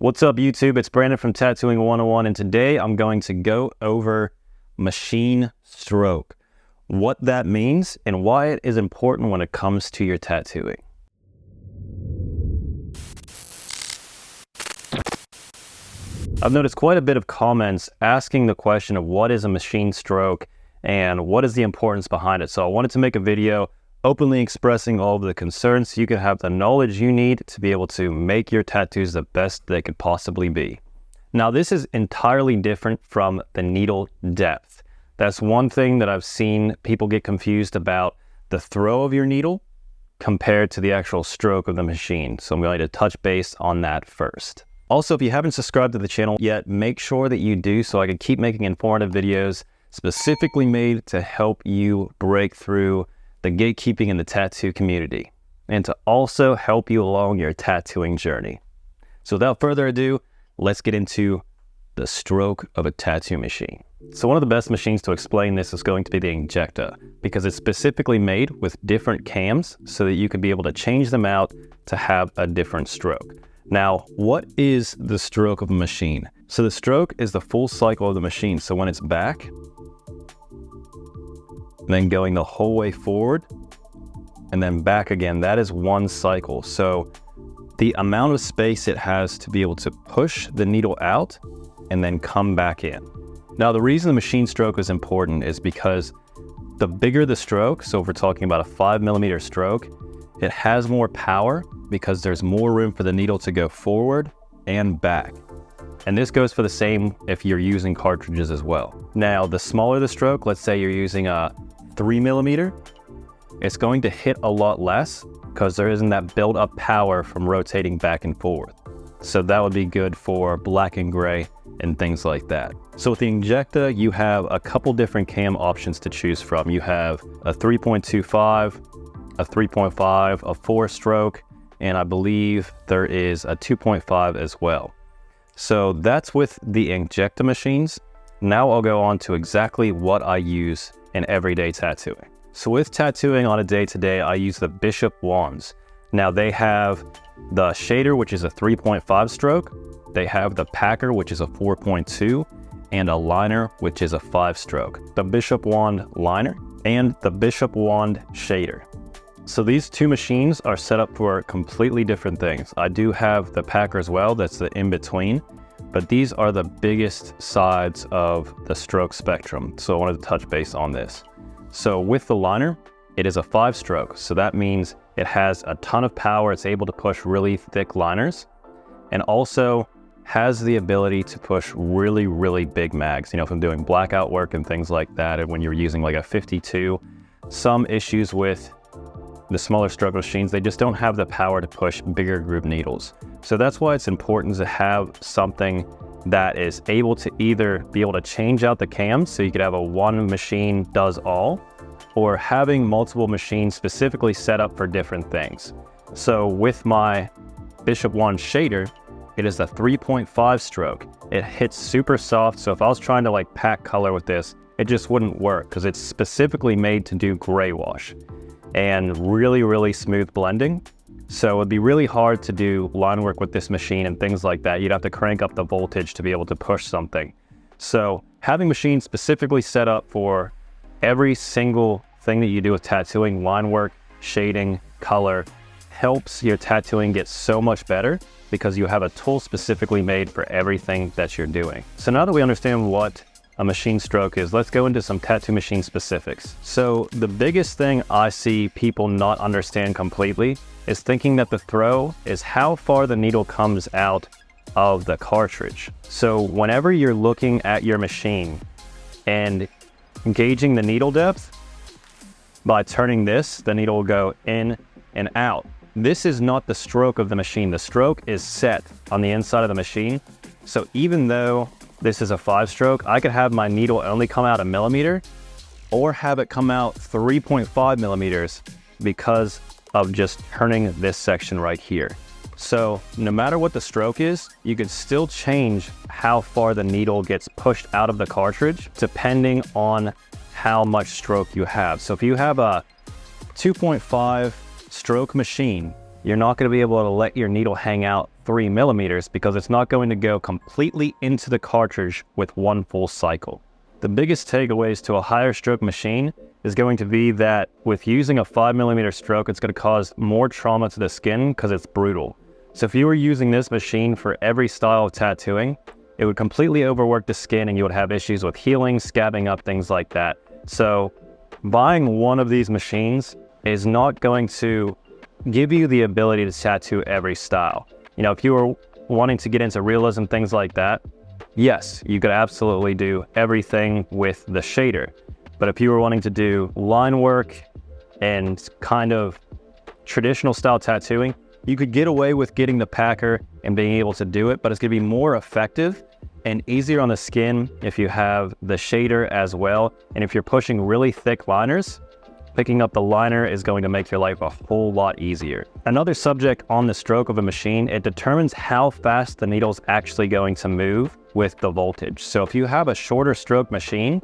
What's up, YouTube? It's Brandon from Tattooing 101, and today I'm going to go over machine stroke, what that means, and why it is important when it comes to your tattooing. I've noticed quite a bit of comments asking the question of what is a machine stroke and what is the importance behind it. So I wanted to make a video openly expressing all of the concerns so you can have the knowledge you need to be able to make your tattoos the best they could possibly be. Now, this is entirely different from the needle depth. That's one thing that I've seen people get confused about, the throw of your needle compared to the actual stroke of the machine. So I'm going to touch base on that first. Also, if you haven't subscribed to the channel yet, make sure that you do so I can keep making informative videos specifically made to help you break through the gatekeeping in the tattoo community, and to also help you along your tattooing journey. So without further ado, let's get into the stroke of a tattoo machine. So one of the best machines to explain this is going to be the Injecta, because it's specifically made with different cams so that you can be able to change them out to have a different stroke. Now, what is the stroke of a machine? So the stroke is the full cycle of the machine. So when it's back, then going the whole way forward, and then back again, that is one cycle. So the amount of space it has to be able to push the needle out and then come back in. Now, the reason the machine stroke is important is because the bigger the stroke, so if we're talking about a 5mm stroke, it has more power because there's more room for the needle to go forward and back. And this goes for the same if you're using cartridges as well. Now, the smaller the stroke, let's say you're using a 3mm, it's going to hit a lot less because there isn't that built up power from rotating back and forth. So that would be good for black and gray and things like that. So with the Injecta, you have a couple different cam options to choose from. You have a 3.25, a 3.5, a 4-stroke, and I believe there is a 2.5 as well. So that's with the Injecta machines. Now I'll go on to exactly what I use in everyday tattooing. So with tattooing on a day-to-day, I use the Bishop wands. Now they have the shader, which is a 3.5 stroke. They have the packer, which is a 4.2, and a liner, which is a 5 stroke. The Bishop wand liner and the Bishop wand shader. So these two machines are set up for completely different things. I do have the packer as well, that's the in-between, but these are the biggest sides of the stroke spectrum. So I wanted to touch base on this. So with the liner, it is a 5-stroke. So that means it has a ton of power. It's able to push really thick liners, and also has the ability to push really, really big mags. You know, if I'm doing blackout work and things like that, and when you're using like a 52, some issues with the smaller stroke machines, they just don't have the power to push bigger groove needles. So that's why it's important to have something that is able to either be able to change out the cams, so you could have a one machine does all, or having multiple machines specifically set up for different things. So with my Bishop wand shader, it is a 3.5 stroke. It hits super soft, so if I was trying to like pack color with this, it just wouldn't work because it's specifically made to do gray wash and really, really smooth blending. So it'd be really hard to do line work with this machine and things like that. You'd have to crank up the voltage to be able to push something. So having machines specifically set up for every single thing that you do with tattooing, line work, shading, color, helps your tattooing get so much better because you have a tool specifically made for everything that you're doing. So now that we understand what a machine stroke is, let's go into some tattoo machine specifics. So the biggest thing I see people not understand completely is thinking that the throw is how far the needle comes out of the cartridge. So whenever you're looking at your machine and gauging the needle depth, by turning this, the needle will go in and out. This is not the stroke of the machine. The stroke is set on the inside of the machine. So even though this is a 5-stroke, I could have my needle only come out 1 millimeter or have it come out 3.5 millimeters because of just turning this section right here. So no matter what the stroke is, you can still change how far the needle gets pushed out of the cartridge depending on how much stroke you have. So if you have a 2.5 stroke machine, you're not going to be able to let your needle hang out 3 millimeters because it's not going to go completely into the cartridge with one full cycle. The biggest takeaways to a higher stroke machine is going to be that with using a 5 millimeter stroke, it's going to cause more trauma to the skin because it's brutal. So if you were using this machine for every style of tattooing, it would completely overwork the skin and you would have issues with healing, scabbing up, things like that. So buying one of these machines is not going to give you the ability to tattoo every style. You know, if you were wanting to get into realism, things like that, yes, you could absolutely do everything with the shader. But if you were wanting to do line work and kind of traditional style tattooing, you could get away with getting the packer and being able to do it, but it's going to be more effective and easier on the skin if you have the shader as well. And if you're pushing really thick liners, picking up the liner is going to make your life a whole lot easier. Another subject on the stroke of a machine, it determines how fast the needle's actually going to move with the voltage. So if you have a shorter stroke machine,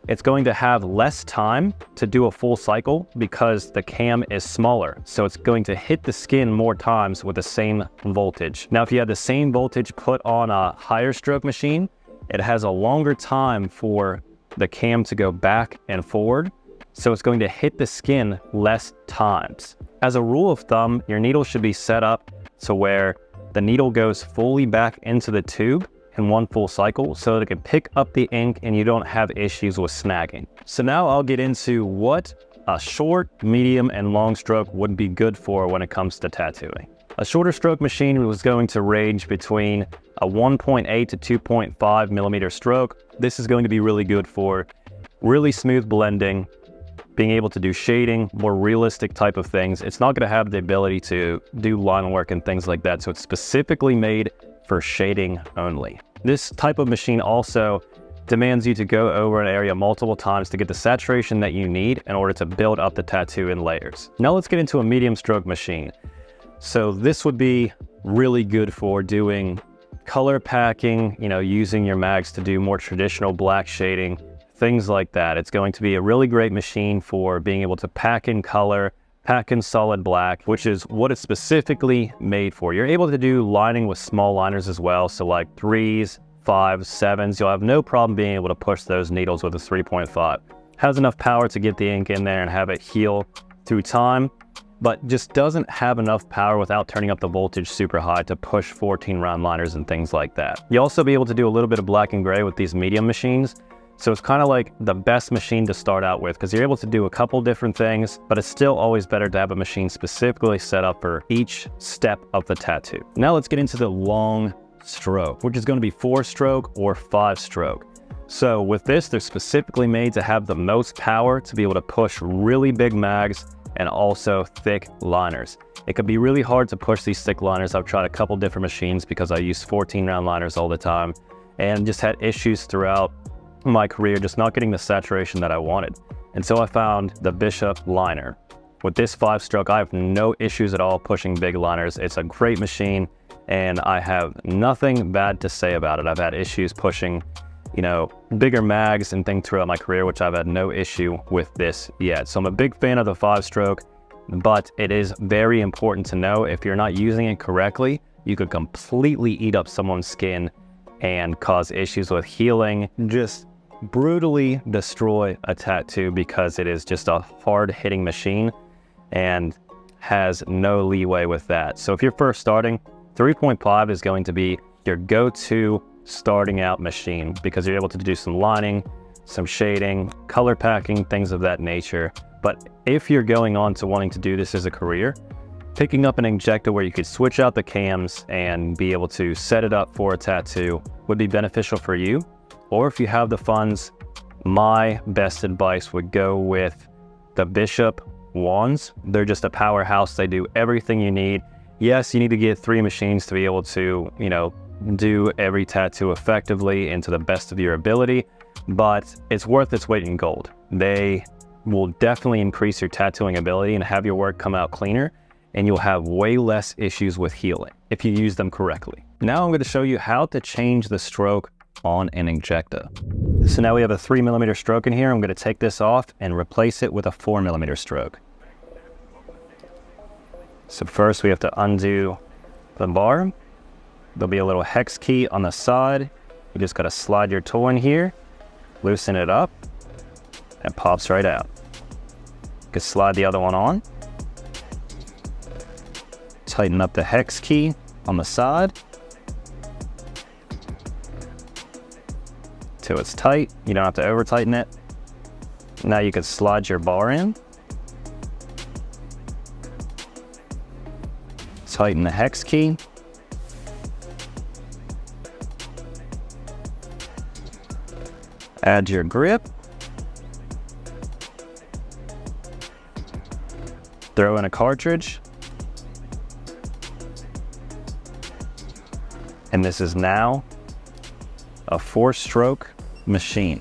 it's going to have less time to do a full cycle because the cam is smaller. So it's going to hit the skin more times with the same voltage. Now, if you have the same voltage put on a higher stroke machine, it has a longer time for the cam to go back and forward. So it's going to hit the skin less times. As a rule of thumb, your needle should be set up to where the needle goes fully back into the tube in one full cycle so that it can pick up the ink and you don't have issues with snagging. So now I'll get into what a short, medium, and long stroke would be good for when it comes to tattooing. A shorter stroke machine was going to range between a 1.8 to 2.5 millimeter stroke. This is going to be really good for really smooth blending, being able to do shading, more realistic type of things. It's not going to have the ability to do line work and things like that, so it's specifically made for shading only. This type of machine also demands you to go over an area multiple times to get the saturation that you need in order to build up the tattoo in layers. Now let's get into a medium stroke machine. So this would be really good for doing color packing, you know, using your mags to do more traditional black shading, things like that. It's going to be a really great machine for being able to pack in color, pack in solid black, which is what it's specifically made for. You're able to do lining with small liners as well. So like 3s, 5s, 7s, you'll have no problem being able to push those needles with a 3.5. Has enough power to get the ink in there and have it heal through time, but just doesn't have enough power without turning up the voltage super high to push 14 round liners and things like that. You'll also be able to do a little bit of black and gray with these medium machines. So it's kind of like the best machine to start out with because you're able to do a couple different things, but it's still always better to have a machine specifically set up for each step of the tattoo. Now let's get into the long stroke, which is going to be 4-stroke or 5-stroke. So with this, they're specifically made to have the most power to be able to push really big mags and also thick liners. It could be really hard to push these thick liners. I've tried a couple different machines because I use 14 round liners all the time and just had issues throughout my career just not getting the saturation that I wanted. And so I found the Bishop liner. With this 5-stroke, I have no issues at all pushing big liners. It's a great machine and I have nothing bad to say about it. I've had issues pushing, you know, bigger mags and things throughout my career, which I've had no issue with this yet. So I'm a big fan of the 5-stroke, but it is very important to know if you're not using it correctly, you could completely eat up someone's skin and cause issues with healing. Just brutally destroy a tattoo because it is just a hard-hitting machine and has no leeway with that. So if you're first starting, 3.5 is going to be your go-to starting out machine because you're able to do some lining, some shading, color packing, things of that nature. But if you're going on to wanting to do this as a career, picking up an injector where you could switch out the cams and be able to set it up for a tattoo would be beneficial for you. Or if you have the funds, my best advice would go with the Bishop wands. They're just a powerhouse. They do everything you need. Yes, you need to get 3 machines to be able to, you know, do every tattoo effectively and to the best of your ability, but it's worth its weight in gold. They will definitely increase your tattooing ability and have your work come out cleaner, and you'll have way less issues with healing if you use them correctly. Now I'm going to show you how to change the stroke on an injector. So now we have a 3 millimeter stroke in here. I'm going to take this off and replace it with a 4 millimeter stroke. So first we have to undo the bar, There'll be a little hex key on the side. You just gotta slide your tool in here, loosen it up, and it pops right out. You can slide the other one on. Tighten up the hex key on the side till it's tight. You don't have to over tighten it. Now you can slide your bar in. Tighten the hex key. Add your grip. Throw in a cartridge. And this is now a 4-stroke machine.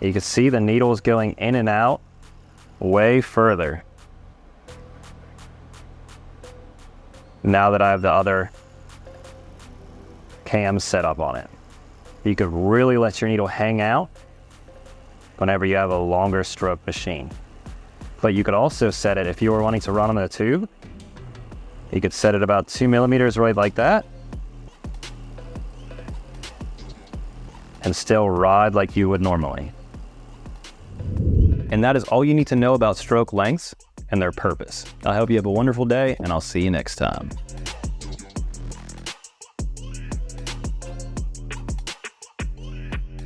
You can see the needles going in and out way further now that I have the other cam set up on it. You could really let your needle hang out whenever you have a longer stroke machine. But you could also set it, if you were wanting to run on the tube, you could set it about 2 millimeters right like that, and still ride like you would normally. And that is all you need to know about stroke lengths and their purpose. I hope you have a wonderful day, and I'll see you next time.